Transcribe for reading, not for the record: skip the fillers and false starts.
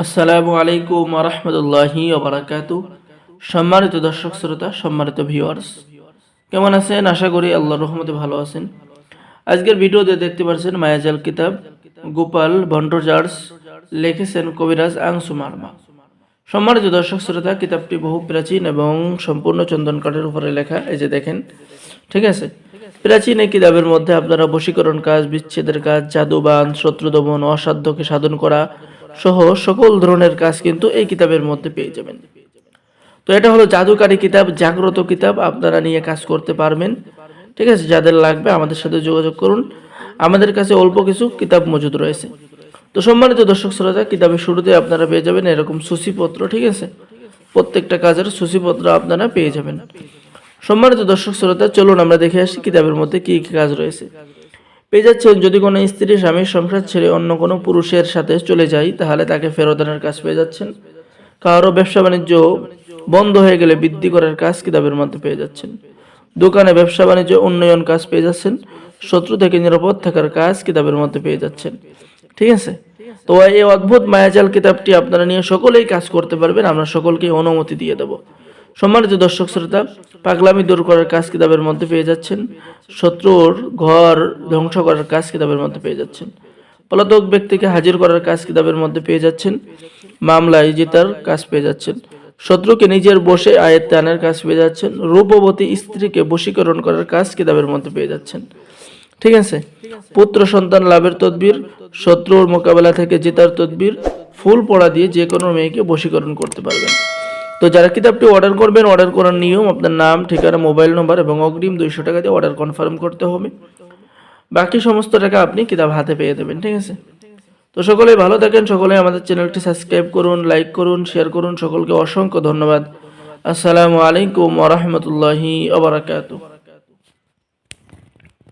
আসসালামু আলাইকুম ওয়া রাহমাতুল্লাহি ওয়া বারাকাতুহু। সম্মানিত দর্শক শ্রোতা, সম্মানিত ভিউয়ার্স, কেমন আছেন? আশা করি আল্লাহর রহমতে ভালো আছেন। আজকের ভিডিওতে দেখতে পাচ্ছেন মায়াজাল কিতাব গোপাল ভট্টাচার্য লিখেছেন কবিরাজ আংশু মারমা। সম্মানিত দর্শক শ্রোতা, কিতাবটি বহু প্রাচীন এবং সম্পূর্ণ চন্দন কাঠের উপরে লেখা। এই যে দেখেন, ঠিক আছে। প্রাচীন এই কিতাবের মধ্যে আপনারা বশীকরণ কাজ, বিচ্ছেদের কাজ, জাদুবান, শত্রু দমন, অসাধ্যকে সাধন করা সহ সকল ধরনের কাজ কিন্তু এই কিতাবের মধ্যে পেয়ে যাবেন। তো এটা হলো জাদুকারী কিতাব, জাগ্রত কিতাব, আপনারা নিয়ে কাজ করতে পারবেন। ঠিক আছে, যাদের লাগবে আমাদের সাথে যোগাযোগ করুন। আমাদের কাছে অল্প কিছু কিতাব মজুদ রয়েছে। তো সম্মানিত দর্শক শ্রোতা, কিতাবের শুরুতে আপনারা পেয়ে যাবেন এরকম সূচিপত্র। ঠিক আছে, প্রত্যেকটা কাজের সূচিপত্র আপনারা পেয়ে যাবেন। সম্মানিত দর্শক শ্রোতা, চলুন আমরা দেখে আসি কিতাবের মধ্যে কি কি কাজ রয়েছে। পেয়ে যাচ্ছেন, যদি কোনো স্ত্রী স্বামীর সংসার ছেড়ে অন্য কোনো পুরুষের সাথে চলে যায় তাহলে তাকে ফেরত আনার কাজ পেয়ে যাচ্ছেন। কারো ব্যবসা বাণিজ্য বন্ধ হয়ে গেলে বৃদ্ধি করার কাজ কিতাবের মধ্যে পেয়ে যাচ্ছেন। দোকানে ব্যবসা বাণিজ্য উন্নয়ন কাজ পেয়ে যাচ্ছেন। শত্রু থেকে নিরাপদ থাকার কাজ কিতাবের মধ্যে পেয়ে যাচ্ছেন। ঠিক আছে, তো এই অদ্ভুত মায়াজাল কিতাবটি আপনারা নিয়ে সকলেই কাজ করতে পারবেন। আমরা সকলকে অনুমতি দিয়ে দেব। সম্মানিত দর্শক শ্রোতা, পাগলামি দূর করার কাজ কিতাবের মধ্যে পেয়ে যাচ্ছেন। শত্রুর ঘর ধ্বংস করার কাজ কিতাবের মধ্যে পেয়ে যাচ্ছেন। পলাতক ব্যক্তিকে হাজির করার কাজ কিতাবের মধ্যে পেয়ে যাচ্ছেন। মামলায় জেতার কাজ পেয়ে যাচ্ছেন। শত্রুকে নিজের বশে আয়ত্তে আনার কাজ পেয়ে যাচ্ছেন। রূপবতী স্ত্রীকে বশীকরণ করার কাজ কিতাবের মধ্যে পেয়ে যাচ্ছেন। ঠিক আছে, পুত্র সন্তান লাভের তদবির, শত্রুর মোকাবেলা থেকে জেতার তদবির, ফুল পড়া দিয়ে যে কোনো মেয়েকে বশীকরণ করতে পারবেন। তো যারা কিতাবটি অর্ডার করবেন, অর্ডার করার নিয়ম আপনার নাম, ঠিকানা, মোবাইল নম্বর এবং অগ্রিম 200 টাকা দিয়ে অর্ডার কনফার্ম করতে হবে। বাকি সমস্ত টাকা আপনি কিতাব হাতে পেয়ে দেবেন। ঠিক আছে, তো সকলেই ভালো থাকেন। সকলে আমাদের চ্যানেলটি সাবস্ক্রাইব করুন, লাইক করুন, শেয়ার করুন। সকলকে অসংখ্য ধন্যবাদ। আসসালামু আলাইকুম ওয়া রাহমাতুল্লাহি ওয়া বারাকাতুহু।